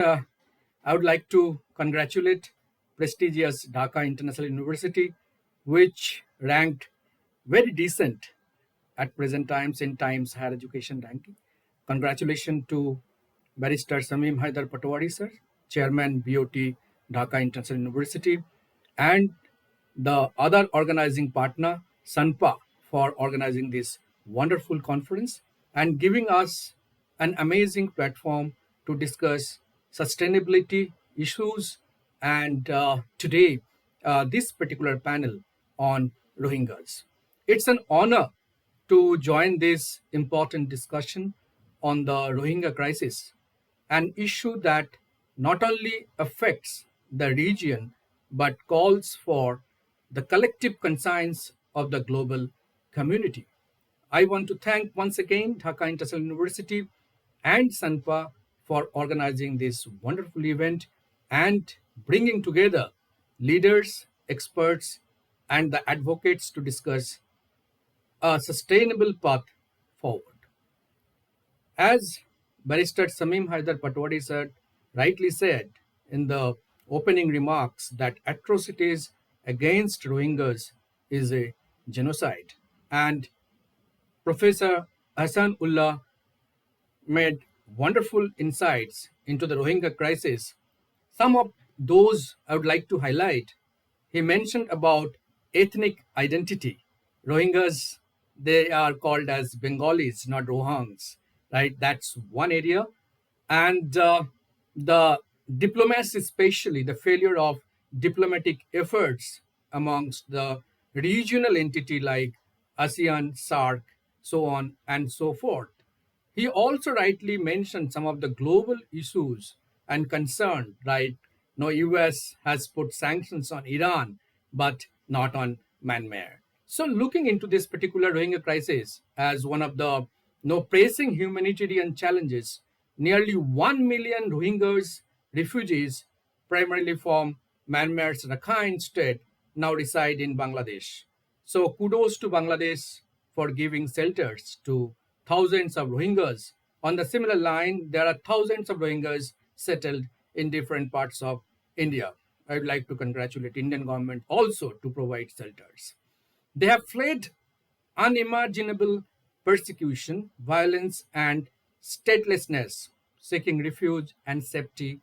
Uh, I would like to congratulate prestigious Dhaka International University, which ranked very decent at present times in Times Higher Education ranking. Congratulations to Barrister Samim Haidar Patwari, sir, Chairman BOT Dhaka International University, and the other organizing partner, SANPA, for organizing this wonderful conference and giving us an amazing platform to discuss sustainability issues. And today, this particular panel on Rohingyas. It's an honor to join this important discussion on the Rohingya crisis, an issue that not only affects the region but calls for the collective conscience of the global community. I want to thank once again Dhaka International University and SANPA for organizing this wonderful event and bringing together leaders, experts, and the advocates to discuss a sustainable path forward. As Barrister Samim Haidar Patwari sir rightly said in the opening remarks that atrocities against Rohingyas is a genocide. And Professor Hassan Ullah made wonderful insights into the Rohingya crisis. Some of those I would like to highlight. He mentioned about ethnic identity. Rohingyas, they are called as Bengalis, not Rohingyas, right? That's one area. And the diplomacy, especially the failure of diplomatic efforts amongst the regional entity like ASEAN, SARC, so on and so forth. He also rightly mentioned some of the global issues and concern, right? No, US has put sanctions on Iran, but not on Myanmar. So looking into this particular Rohingya crisis as one of the no pressing humanitarian challenges, nearly 1 million Rohingyas refugees, primarily from Myanmar's Rakhine state, now reside in Bangladesh. So kudos to Bangladesh for giving shelters to thousands of Rohingyas. On the similar line, there are thousands of Rohingyas settled in different parts of India. I would like to congratulate Indian government also to provide shelters. They have fled unimaginable persecution, violence, and statelessness, seeking refuge and safety.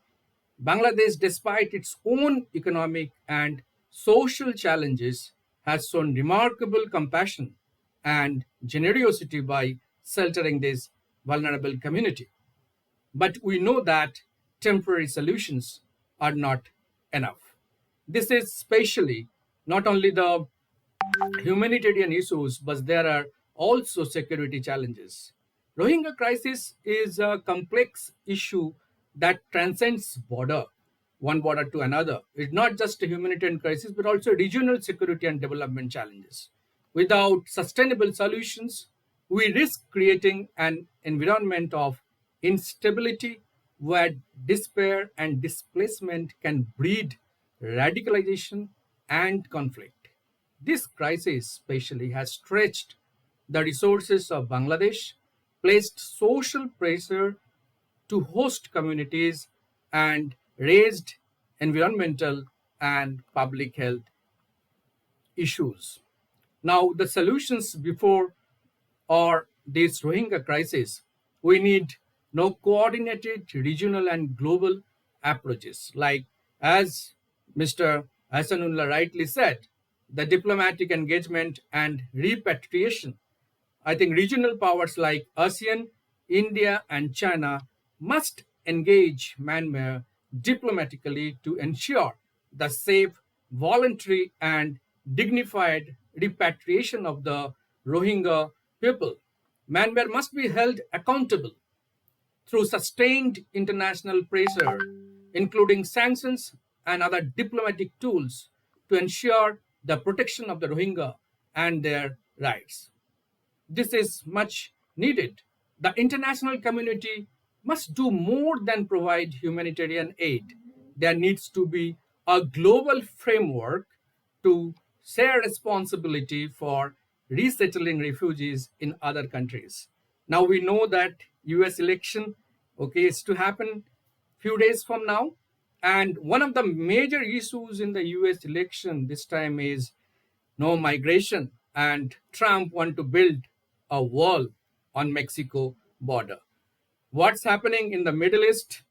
Bangladesh, despite its own economic and social challenges, has shown remarkable compassion and generosity by sheltering this vulnerable community. But we know that temporary solutions are not enough. This is especially not only the humanitarian issues, but there are also security challenges. Rohingya crisis is a complex issue that transcends one border to another. It's not just a humanitarian crisis, but also regional security and development challenges. Without sustainable solutions, we risk creating an environment of instability where despair and displacement can breed radicalization and conflict. This crisis, especially, has stretched the resources of Bangladesh, placed social pressure to host communities, and raised environmental and public health issues. Now, the solutions before or this Rohingya crisis, we need no coordinated regional and global approaches. Like as Mr. Hassanullah rightly said, the diplomatic engagement and repatriation. I think regional powers like ASEAN, India, and China must engage Myanmar diplomatically to ensure the safe, voluntary, and dignified repatriation of the Rohingya people. Myanmar must be held accountable through sustained international pressure, including sanctions and other diplomatic tools, to ensure the protection of the Rohingya and their rights. This is much needed. The international community must do more than provide humanitarian aid. There needs to be a global framework to share responsibility for resettling refugees in other countries. Now we know that US election, okay, is to happen few days from now. And one of the major issues in the US election this time is no migration, and Trump want to build a wall on Mexico border. What's happening in the Middle East,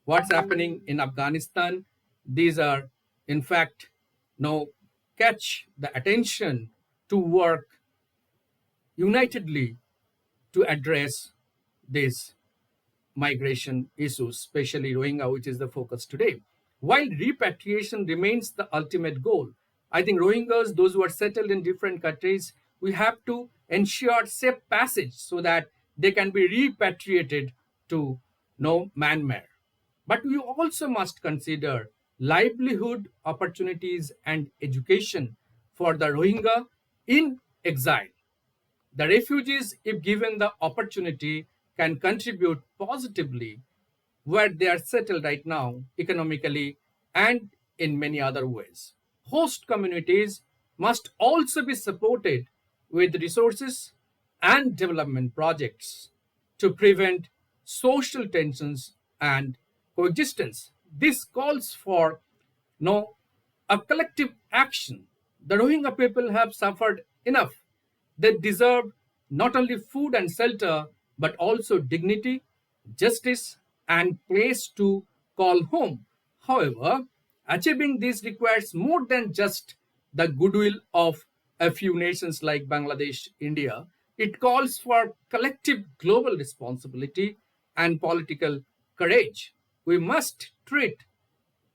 what's happening in Afghanistan, these are in fact no catch the attention to work unitedly to address these migration issues, especially Rohingya, which is the focus today. While repatriation remains the ultimate goal, I think Rohingyas, those who are settled in different countries, we have to ensure safe passage so that they can be repatriated to no Myanmar. But we also must consider livelihood opportunities and education for the Rohingya in exile. The refugees, if given the opportunity, can contribute positively where they are settled right now, economically and in many other ways. Host communities must also be supported with resources and development projects to prevent social tensions and coexistence. This calls for no a collective action. The Rohingya people have suffered enough. They deserve not only food and shelter, but also dignity, justice, and place to call home. However, achieving this requires more than just the goodwill of a few nations like Bangladesh, India. It calls for collective global responsibility and political courage. We must treat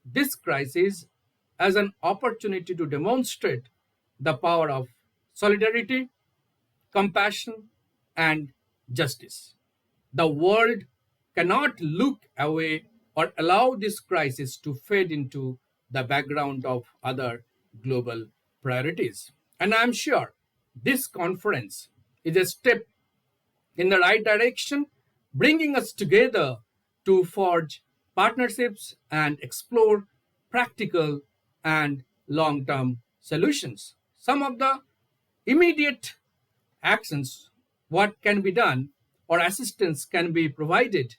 this crisis as an opportunity to demonstrate the power of solidarity, compassion, and justice. The world cannot look away or allow this crisis to fade into the background of other global priorities. And I'm sure this conference is a step in the right direction, bringing us together to forge partnerships and explore practical and long term solutions. Some of the immediate actions, what can be done or assistance can be provided.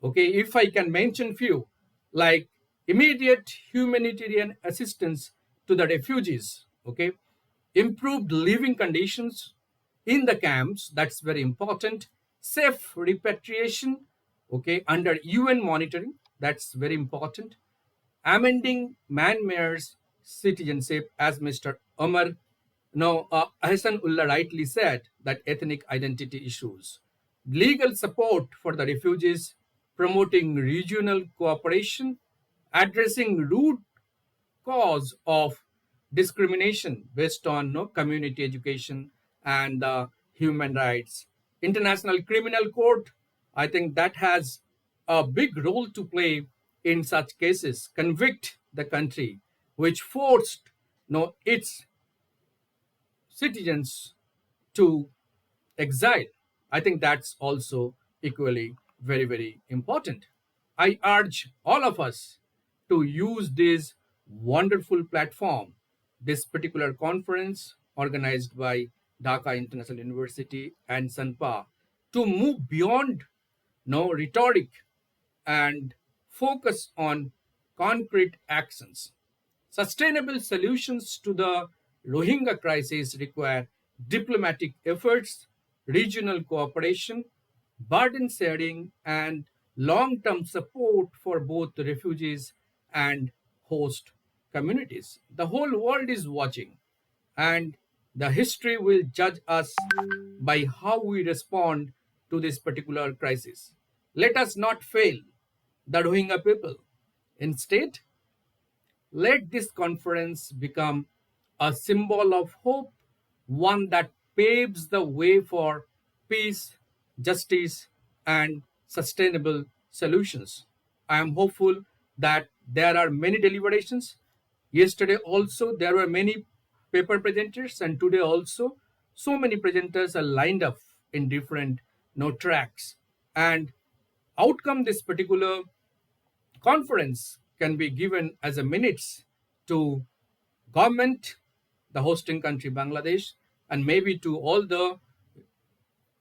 Okay, if I can mention few, like immediate humanitarian assistance to the refugees, okay, improved living conditions in the camps, that's very important, safe repatriation, okay, under UN monitoring, that's very important, amending Myanmar's citizenship, as Mr. Omar no, Hassan Ullah rightly said that ethnic identity issues, legal support for the refugees, promoting regional cooperation, addressing root cause of discrimination based on no community education and human rights. International Criminal Court, I think that has a big role to play in such cases. Convict the country which forced no its citizens to exile. I think that's also equally very, very important. I urge all of us to use this wonderful platform, this particular conference organized by Dhaka International University and SANPA, to move beyond no rhetoric and focus on concrete actions. Sustainable solutions to the Rohingya crisis require diplomatic efforts, regional cooperation, burden sharing, and long term support for both the refugees and host communities. The whole world is watching, and the history will judge us by how we respond to this particular crisis. Let us not fail the Rohingya people. Instead, let this conference become a symbol of hope, one that paves the way for peace, justice, and sustainable solutions. I am hopeful that there are many deliberations. Yesterday also there were many paper presenters, and today also so many presenters are lined up in different tracks. And outcome this particular conference can be given as a minutes to government, the hosting country Bangladesh, and maybe to all the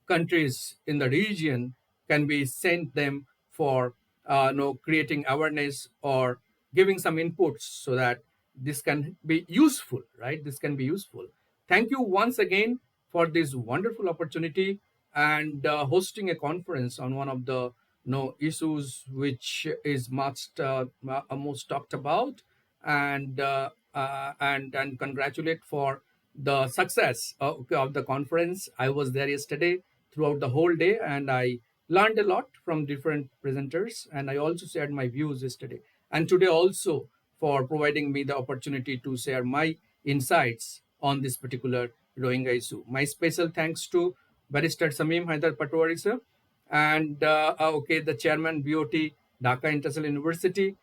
countries in the region, can be sent them for creating awareness or giving some inputs so that this can be useful, right? This can be useful. Thank you once again for this wonderful opportunity and hosting a conference on one of the issues which is most talked about, and congratulate for the success of the conference. I was there yesterday throughout the whole day, and I learned a lot from different presenters, and I also shared my views yesterday and today also, for providing me the opportunity to share my insights on this particular Rohingya issue. My special thanks to Barrister Samim Haidar Patwari sir, and the chairman BOT Dhaka International University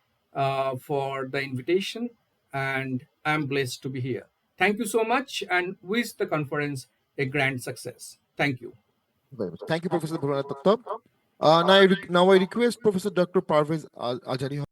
for the invitation, and I'm blessed to be here. Thank you so much, and wish the conference a grand success. Thank you. Very much. Thank you, Professor Bholanath. Now I request Professor Dr. Parvez Ajari